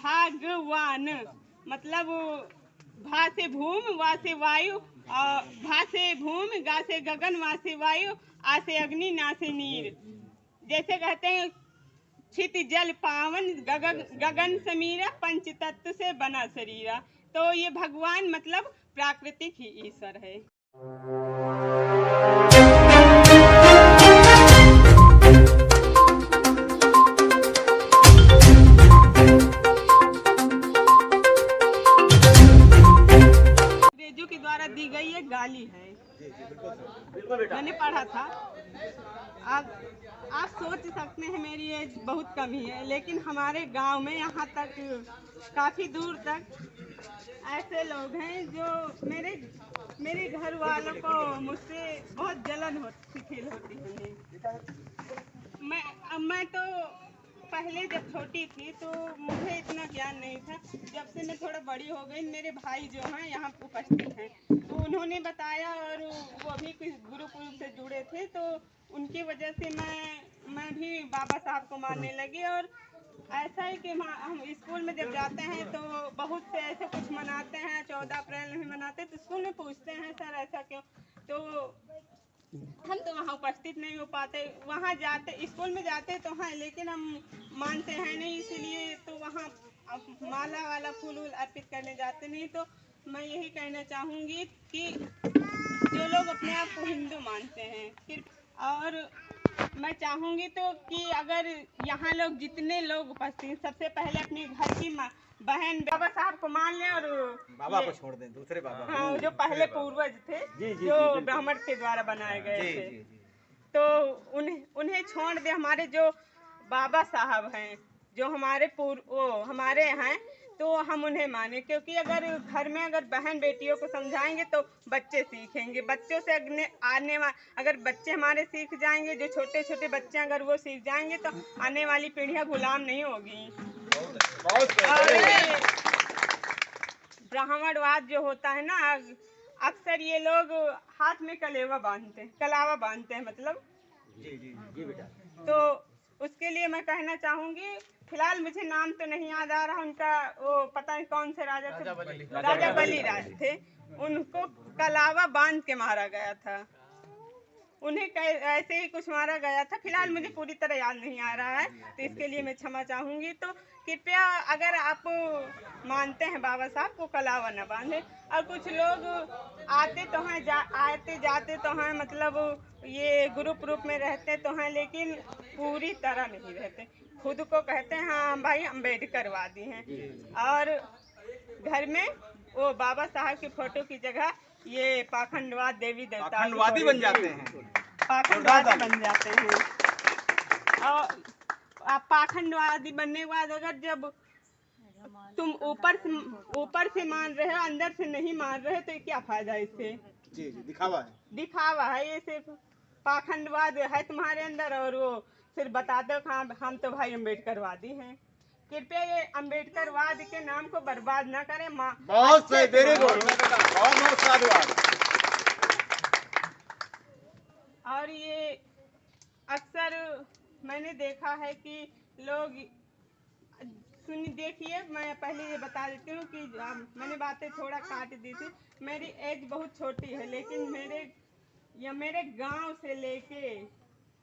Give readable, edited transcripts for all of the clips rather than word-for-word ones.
भागवान मतलब भा से भूम, वा से वायु, भा से भूम, गा से गगन, वा से वायु, आ से अग्नि, ना से नीर। जैसे कहते हैं छित जल पावन, गगन समीरा, पंच तत्व से बना शरीरा। तो ये भगवान मतलब प्राकृतिक ही ईश्वर है। अंग्रेजों के द्वारा दी गई ये गाली है। मैंने पढ़ा था। आप सोच सकते हैं मेरी एज बहुत कम ही है, लेकिन हमारे गांव में यहाँ तक काफ़ी दूर तक ऐसे लोग हैं जो मेरे घर वालों को मुझसे बहुत जलन फील होती है। मैं तो पहले जब छोटी थी तो मुझे इतना ज्ञान नहीं था। जब से मैं थोड़ा बड़ी हो गई, मेरे भाई जो हैं यहाँ उपस्थित हैं, तो उन्होंने बताया और वो भी कुछ ग्रुप से जुड़े थे, तो उनकी वजह से मैं भी बाबा साहब को मानने लगी। और ऐसा है कि हम स्कूल में जब जाते हैं तो बहुत से ऐसे कुछ मनाते हैं, 14 अप्रैल में मनाते हैं, तो स्कूल में पूछते हैं सर ऐसा क्यों, तो हम तो वहाँ उपस्थित नहीं हो पाते। वहाँ जाते, स्कूल में जाते तो हैं, लेकिन हम मानते हैं नहीं, इसीलिए तो वहाँ माला वाला फूल अर्पित करने जाते नहीं। तो मैं यही कहना चाहूँगी कि जो लोग अपने आप को हिंदू मानते हैं, फिर और मैं चाहूँगी तो कि अगर यहाँ लोग जितने लोग उपस्थित हैं, सबसे पहले अपने घर की बहन बाबा साहब को मान लें और बाबा को छोड़ दें, दूसरे बाबा। हाँ, जो पहले पूर्वज थे, जो ब्राह्मण के द्वारा बनाए गए थे, तो उन्हें छोड़ दे। हमारे जो बाबा साहब हैं, जो हमारे हमारे हैं, तो हम उन्हें माने, क्योंकि अगर घर में अगर बहन बेटियों को समझाएंगे तो बच्चे सीखेंगे। बच्चों से अगर बच्चे हमारे सीख जाएंगे, जो छोटे छोटे बच्चे अगर वो सीख जाएंगे, तो आने वाली पीढ़ियां गुलाम नहीं होगी। ब्राह्मणवाद जो होता है ना, अक्सर ये लोग हाथ में कलावा बांधते हैं मतलब। जी बेटा। तो उसके लिए मैं कहना चाहूँगी, फिलहाल मुझे नाम तो नहीं याद आ रहा उनका, वो पता नहीं कौन से राजा थे, राजा बली राज थे, उनको कलावा बांध के मारा गया था। उन्हें ऐसे ही कुछ मारा गया था। फिलहाल मुझे पूरी तरह याद नहीं आ रहा है, तो इसके लिए मैं क्षमा चाहूँगी। तो कृपया अगर आप मानते हैं बाबा साहब को, कलावा न बांधे। और कुछ लोग आते तो हैं, आते जाते तो हैं, मतलब ये ग्रुप में रहते तो हैं, लेकिन पूरी तरह नहीं रहते। खुद को कहते हैं हाँ भाई अम्बेडकरवादी हैं, और घर में वो बाबा साहब की फोटो की जगह ये पाखंडवाद, देवी देवता बन जाते हैं, पाखंडवादी बन जाते हैं। और पाखंडवादी बनने के बाद अगर जब तुम ऊपर से मान रहे हो, अंदर से नहीं मान रहे, तो क्या फायदा इससे? जी दिखावा है। ये सिर्फ पाखंडवाद है तुम्हारे अंदर, और वो फिर बता दो हम तो भाई अम्बेडकरवादी हैं। कृपया ये अम्बेडकरवाद के नाम को बर्बाद न करें। बहुत सही, वेरी गुड, बहुत साधुवाद। और ये अक्सर मैंने देखा है कि लोग देखिए, मैं पहले ये बता देती हूँ कि मैंने बातें थोड़ा काट दी थी। मेरी एज बहुत छोटी है, लेकिन मेरे गांव से लेके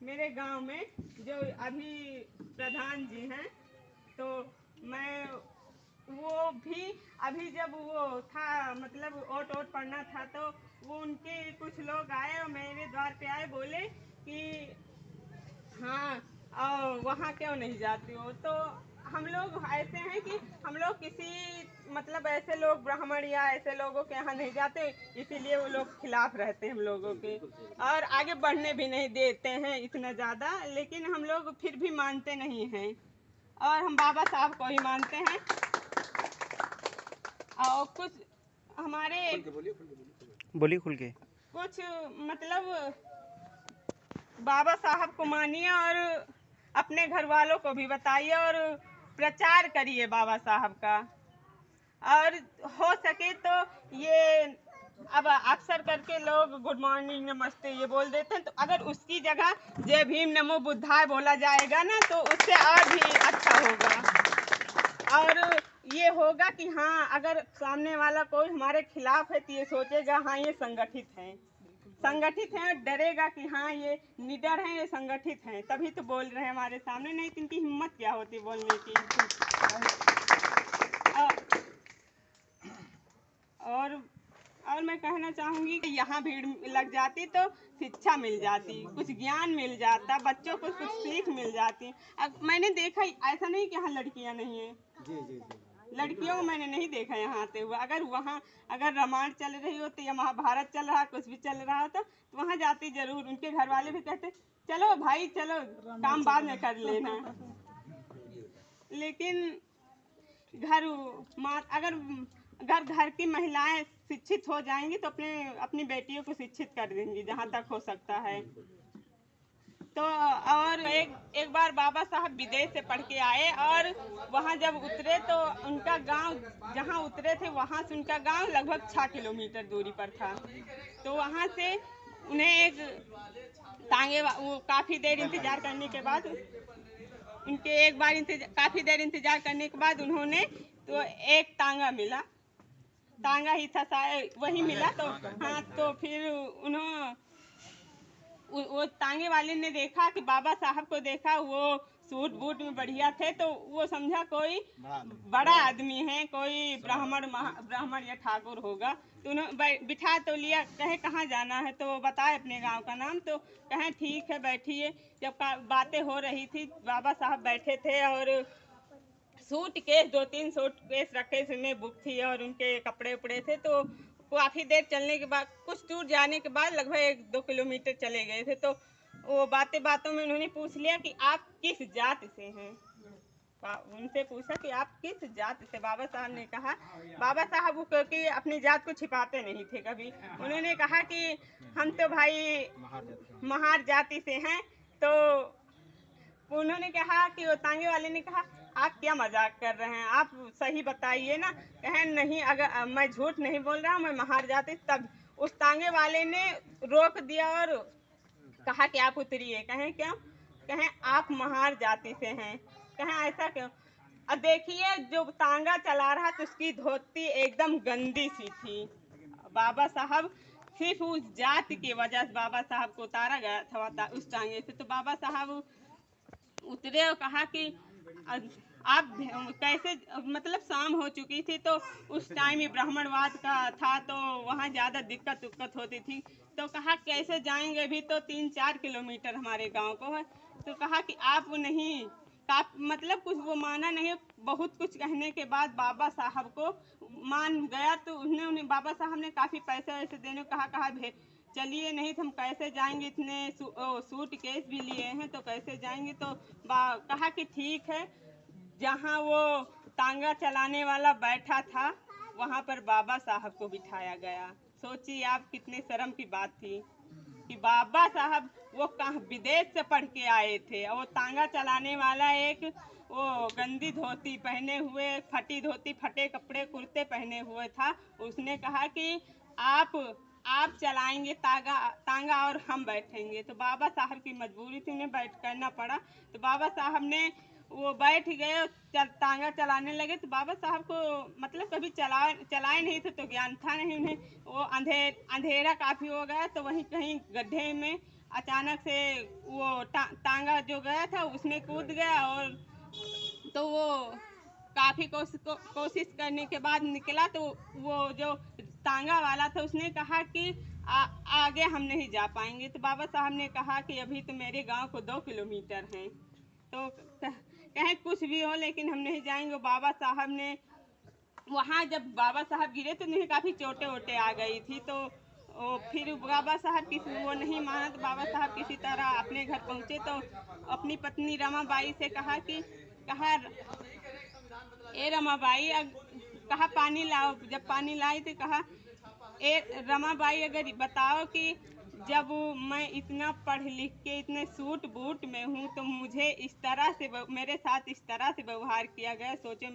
मेरे गांव में जो अभी प्रधान जी हैं, तो मैं वो भी अभी जब वो था, मतलब ओट पढ़ना था, तो वो उनके कुछ लोग आए और मेरे द्वार पे आए, बोले कि हाँ वहाँ क्यों नहीं जाती हो। तो हम लोग ऐसे हैं कि हम लोग किसी मतलब ऐसे लोग ब्राह्मण या ऐसे लोगों के यहाँ नहीं जाते, इसीलिए वो लोग खिलाफ रहते हैं हम लोगों के, और आगे बढ़ने भी नहीं देते हैं इतना ज़्यादा। लेकिन हम लोग फिर भी मानते नहीं हैं, और हम बाबा साहब को ही मानते हैं। और कुछ हमारे बोलिए खुल के, कुछ मतलब बाबा साहब को मानिए और अपने घर वालों को भी बताइए और प्रचार करिए बाबा साहब का। और हो सके तो ये अब अक्सर करके लोग गुड मॉर्निंग नमस्ते ये बोल देते हैं, तो अगर उसकी जगह जय भीम नमो बुद्धाय बोला जाएगा ना, तो उससे और भी अच्छा होगा। और ये होगा कि हाँ, अगर सामने वाला कोई हमारे खिलाफ है तो ये सोचेगा हाँ ये संगठित हैं, डरेगा कि हाँ ये निडर हैं, ये संगठित हैं, तभी तो बोल रहे हैं हमारे सामने, नहीं तो इनकी हिम्मत क्या होती बोलने की। और मैं कहना चाहूँगी कि यहाँ भीड़ लग जाती तो शिक्षा मिल जाती, कुछ ज्ञान मिल जाता, बच्चों को कुछ सीख मिल जाती। अब मैंने देखा ऐसा नहीं कि यहाँ लड़कियाँ नहीं हैं, लड़कियों को मैंने नहीं देखा यहाँ आते हुए। अगर रामायण चल रही होती या महाभारत चल रहा, कुछ भी चल रहा होता तो वहाँ जाती जरूर। उनके घर वाले भी कहते चलो भाई चलो, काम बाद में कर लेना। लेकिन अगर घर की महिलाएं शिक्षित हो जाएंगी तो अपनी बेटियों को शिक्षित कर देंगी जहाँ तक हो सकता है। तो और एक बार बाबा साहब विदेश से पढ़ के आए और वहाँ जब उतरे तो उनका गांव, जहाँ उतरे थे वहाँ से उनका गांव लगभग 6 किलोमीटर दूरी पर था। तो वहाँ से उन्हें एक तांगे, वो काफ़ी देर इंतज़ार करने के बाद काफ़ी देर इंतज़ार करने के बाद उन्होंने तो एक तांगा मिला, तांगा ही था शायद, वही मिला। तो हाँ, तो फिर वो तांगे वाले ने देखा कि बाबा साहब को देखा, वो सूट बूट में बढ़िया थे, तो वो समझा कोई बड़ा आदमी है, कोई ब्राह्मण या ठाकुर होगा। तो उन्होंने बिठा तो लिया, कहे कहाँ जाना है, तो वो बताए अपने गांव का नाम। तो कहें ठीक है बैठिए। जब बातें हो रही थी, बाबा साहब बैठे थे और सूटकेस 2-3 सूटकेस रखे, उसमें बुक थी और उनके कपड़े उपड़े थे। तो काफ़ी देर चलने के बाद, कुछ दूर जाने के बाद, लगभग 1-2 किलोमीटर चले गए थे, तो वो बातों में उन्होंने पूछ लिया कि आप किस जाति से हैं। उनसे पूछा कि आप किस जाति से। बाबा साहब ने कहा, बाबा साहब वो क्योंकि अपनी जात को छिपाते नहीं थे कभी, उन्होंने कहा कि हम तो भाई महार जाति से हैं। तो उन्होंने कहा कि वो तांगे वाले ने कहा आप क्या मजाक कर रहे हैं, आप सही बताइए ना। कहें नहीं, अगर मैं झूठ नहीं बोल रहा हूँ, मैं महार जाति। तब उस तांगे वाले ने रोक दिया और कहा कि आप उतरिए। कहें क्यों? कहें आप महार जाति से हैं। कहें ऐसा क्यों? अब देखिए, जो तांगा चला रहा था उसकी धोती एकदम गंदी सी थी। बाबा साहब सिर्फ उस जाति की वजह से बाबा साहब को उतारा गया था उस टांगे से। तो बाबा साहब उतरे और कहा कि आप कैसे, मतलब शाम हो चुकी थी, तो उस टाइम ही ब्राह्मणवाद का था, तो वहाँ ज़्यादा दिक्कत होती थी। तो कहा कैसे जाएंगे, भी तो 3-4 किलोमीटर हमारे गांव को है। तो कहा कि आप नहीं, मतलब कुछ वो माना नहीं। बहुत कुछ कहने के बाद बाबा साहब को मान गया। तो उन्हें बाबा साहब ने काफ़ी पैसे वैसे देने को कहा चलिए, नहीं तो हम कैसे जाएंगे, इतने सूट केस भी लिए हैं तो कैसे जाएंगे। तो कहा कि ठीक है। जहाँ वो तांगा चलाने वाला बैठा था वहाँ पर बाबा साहब को बिठाया गया। सोचिए आप, कितने शर्म की बात थी कि बाबा साहब वो कहाँ विदेश से पढ़ के आए थे, और वो तांगा चलाने वाला एक वो गंदी धोती पहने हुए, फटी धोती, फटे कपड़े, कुर्ते पहने हुए था। उसने कहा कि आप चलाएंगे तांगा और हम बैठेंगे। तो बाबा साहब की मजबूरी थी, उन्हें बैठ करना पड़ा। तो बाबा साहब ने वो बैठ गए, तांगा चलाने लगे। तो बाबा साहब को मतलब कभी चलाए नहीं थे, तो ज्ञान था नहीं उन्हें। वो अंधेरा काफ़ी हो गया, तो वहीं कहीं गड्ढे में अचानक से वो तांगा जो गया था उसमें कूद गया। और तो वो काफ़ी कोशिश करने के बाद निकला। तो वो जो तांगा वाला था उसने कहा कि आगे हम नहीं जा पाएंगे। तो बाबा साहब ने कहा कि अभी तो मेरे गांव को 2 किलोमीटर हैं, तो कहें कुछ भी हो लेकिन हम नहीं जाएंगे। बाबा साहब ने वहाँ जब बाबा साहब गिरे तो उन्हें काफ़ी चोटें वोटें आ गई थी। तो फिर बाबा साहब वो नहीं माना। तो बाबा साहब किसी तरह अपने घर पहुँचे। तो अपनी पत्नी रमाबाई से कहा ए रमाबाई, कहा पानी लाओ। जब पानी लाई तो कहा ए रमाबाई, अगर बताओ कि जब मैं इतना पढ़ लिख के इतने सूट बूट में हूँ तो मुझे इस तरह से मेरे साथ इस तरह से व्यवहार किया गया। सोचो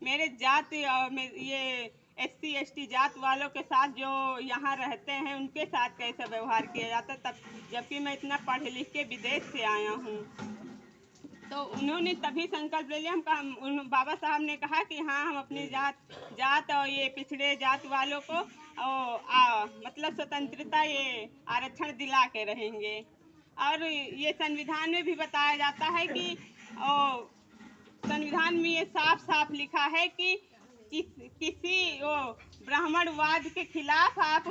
मेरे जाति और ये SC ST जात वालों के साथ जो यहाँ रहते हैं उनके साथ कैसा व्यवहार किया जाता, तब जबकि मैं इतना पढ़ लिख के विदेश से आया हूँ। तो उन्होंने तभी संकल्प ले लिया। बाबा साहब ने कहा कि हाँ, हम अपनी जात और ये पिछड़े जात वालों को मतलब स्वतंत्रता, ये आरक्षण दिला के रहेंगे। और ये संविधान में भी बताया जाता है कि संविधान में ये साफ साफ लिखा है कि किसी ब्राह्मणवाद के खिलाफ आप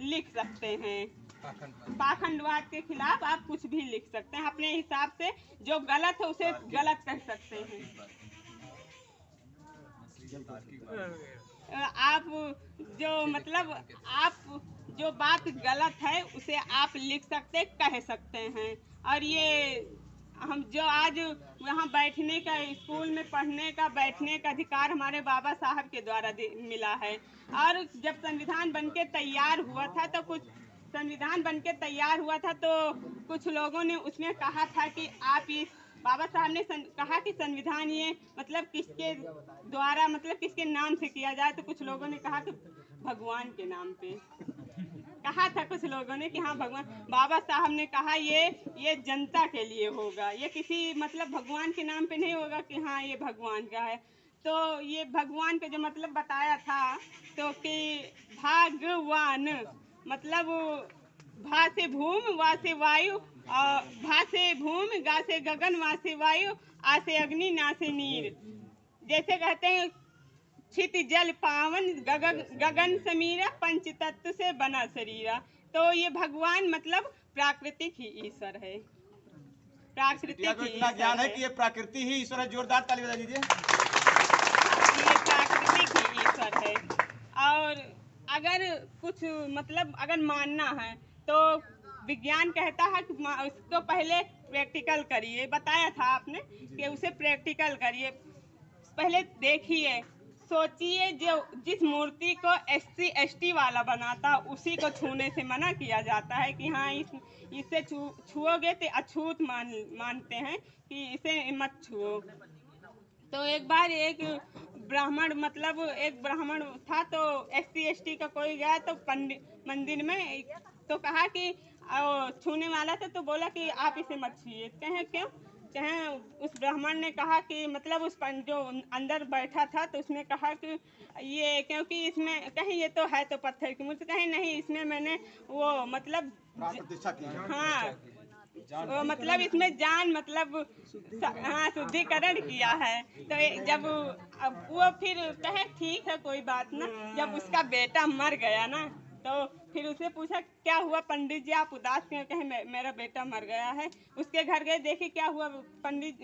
लिख सकते हैं, पाखंडवाद के खिलाफ आप कुछ भी लिख सकते हैं, अपने हिसाब से जो गलत है उसे गलत कह सकते हैं। आप जो बात गलत है उसे आप लिख सकते, कह सकते हैं। और ये हम जो आज यहाँ बैठने का, स्कूल में पढ़ने का, बैठने का अधिकार हमारे बाबा साहब के द्वारा मिला है। और जब संविधान बनके तैयार हुआ था तो कुछ लोगों ने उसमें कहा था कि आप इस बाबा साहब ने कहा कि संविधान ये मतलब किसके द्वारा, मतलब किसके नाम से किया जाए। तो कुछ लोगों ने कहा कि भगवान के नाम पे कहा था कुछ लोगों ने कि हाँ भगवान। बाबा साहब ने कहा ये जनता के लिए होगा, ये किसी मतलब भगवान के नाम पे नहीं होगा कि हाँ ये भगवान का है। तो ये भगवान का जो मतलब बताया था तो कि भगवान मतलब भा से भूमि, वा से वायु, भा से भूमि, गा से गगन, वा से वायु, आ से अग्नि, ना से नीर। जैसे कहते हैं छित जल पावन, गगन समीरा, पंच तत्व से बना शरीरा। तो ये भगवान मतलब प्राकृतिक ही ईश्वर है, प्राकृतिक ही इतना ज्ञान है कि ये प्रकृति ही ईश्वर है। जोरदार ताली बजा दीजिए। ये प्राकृतिक ही ईश्वर है। और अगर कुछ मतलब अगर मानना है तो विज्ञान कहता है कि उसको पहले प्रैक्टिकल करिए। बताया था आपने कि उसे प्रैक्टिकल करिए, पहले देखिए, सोचिए। जो जिस मूर्ति को SC ST वाला बनाता उसी को छूने से मना किया जाता है कि हाँ इसे छुओगे तो अछूत मानते हैं कि इसे मत छुओ। तो एक बार एक ब्राह्मण था तो SC ST का कोई गया तो मंदिर में तो कहा कि छूने वाला था तो बोला कि आप इसे मत छूइए। कहें क्यों? कहें उस ब्राह्मण ने कहा कि मतलब उस जो अंदर बैठा था तो उसने कहा कि ये क्योंकि इसमें कहीं ये तो है तो पत्थर की मूर्ति, कहीं नहीं इसमें मैंने वो मतलब हाँ वो मतलब इसमें जान मतलब हाँ शुद्धिकरण किया है। तो जब अब वो फिर कहे ठीक है कोई बात ना। जब उसका बेटा मर गया ना तो फिर उसे पूछा क्या हुआ पंडित जी, आप उदास क्यों? कहे मेरा बेटा मर गया है। उसके घर गए, देखे क्या हुआ। पंडित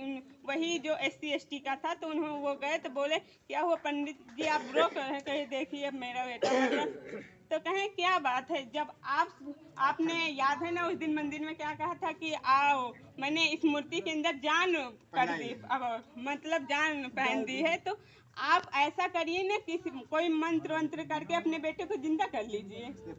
वही जो SC ST का था तो उन्होंने वो गए तो बोले क्या हुआ पंडित जी, आप रो कर कहे देखिए मेरा बेटा मर गया। तो कहें क्या बात है? जब आपने याद है ना उस दिन मंदिर में क्या कहा था कि आओ मैंने इस मूर्ति के अंदर जान कर दी, मतलब जान पहन दी है। तो आप ऐसा करिए ना कि कोई मंत्र वंत्र करके अपने बेटे को जिंदा कर लीजिए। तो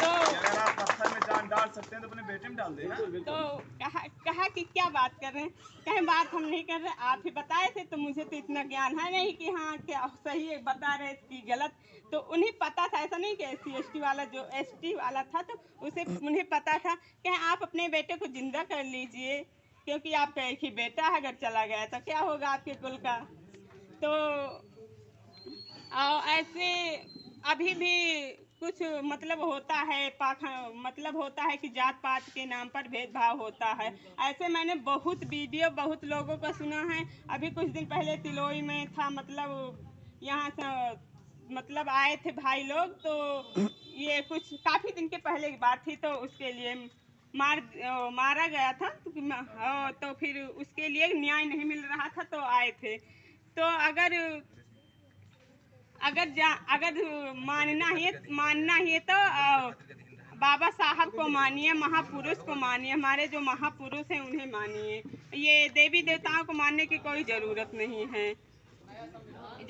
अगर आप पत्थर में जान डाल सकते हैं तो अपने बेटे में डाल दें। तो कहा कि क्या बात कर रहे हैं? कहें बात हम नहीं कर रहे, आप ही बताए थे तो मुझे तो इतना ज्ञान है नहीं कि हाँ क्या सही है बता रहे कि गलत। तो उन्हें पता था, ऐसा नहीं कि SC ST वाला जो ST वाला था तो उन्हें पता था कि आप अपने बेटे को जिंदा कर लीजिए क्योंकि आपका एक ही बेटा है, अगर चला गया तो क्या होगा आपके कुल का। तो ऐसे अभी भी कुछ मतलब होता है मतलब होता है कि जात पात के नाम पर भेदभाव होता है। ऐसे मैंने बहुत वीडियो बहुत लोगों का सुना है। अभी कुछ दिन पहले तिलोई में था, मतलब यहाँ से मतलब आए थे भाई लोग, तो ये कुछ काफ़ी दिन के पहले की बात थी। तो उसके लिए मारा गया था तो फिर उसके लिए न्याय नहीं मिल रहा था तो आए थे। तो अगर मानना ही है तो बाबा साहब को मानिए, महापुरुष को मानिए, हमारे जो महापुरुष हैं उन्हें मानिए। ये देवी देवताओं को मानने की कोई ज़रूरत नहीं है।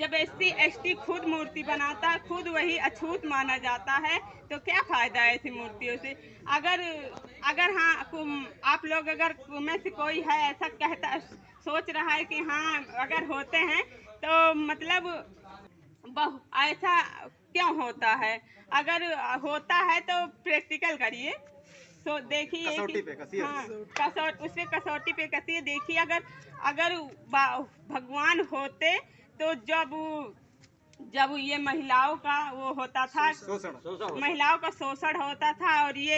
जब SC ST खुद मूर्ति बनाता है, खुद वही अछूत माना जाता है, तो क्या फ़ायदा है ऐसी मूर्तियों से। अगर हाँ आप लोग अगर में से कोई है ऐसा कहता सोच रहा है कि हाँ अगर होते हैं तो मतलब ऐसा क्यों होता है? अगर होता है तो प्रैक्टिकल करिए। देखिए कसौटी पे कसी है। हाँ, उसपे कसौटी पे कसी है। देखिए अगर भगवान होते तो जब ये महिलाओं का वो होता था, महिलाओं का शोषण होता था, और ये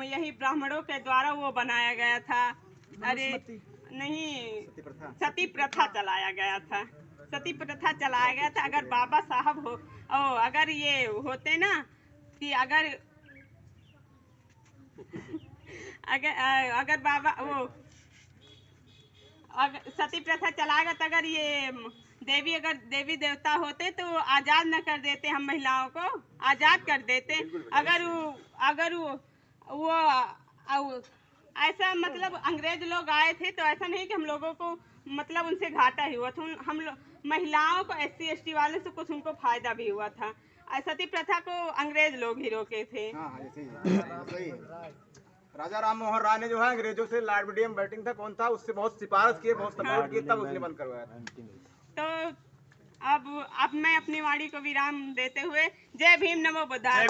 यही ब्राह्मणों के द्वारा वो बनाया गया था। अरे नहीं, सती प्रथा चलाया गया था। सती प्रथा चलाया गया था। अगर बाबा साहब अगर ये होते ना कि अगर बाबा अगर सती प्रथा चलाएगा तो अगर ये देवी देवता होते तो आजाद न कर देते, हम महिलाओं को आजाद कर देते। अगर वो ऐसा मतलब अंग्रेज लोग आए थे तो ऐसा नहीं कि हम लोगों को मतलब उनसे घाटा ही हुआ था। हम लोग महिलाओं को SC ST वाले से कुछ उनको फायदा भी हुआ था। सती प्रथा को अंग्रेज लोग ही रोके थे। राजा राम मोहन राय ने जो है अंग्रेजों से लॉर्ड विलियम बेंटिंग था, कौन था, उससे बहुत सिफारिश किए, बहुत सपोर्ट किए, तब उसने बंद करवाया था। तो अब मैं अपनी वाणी को विराम देते हुए जय भीम, नमो बुद्धाय।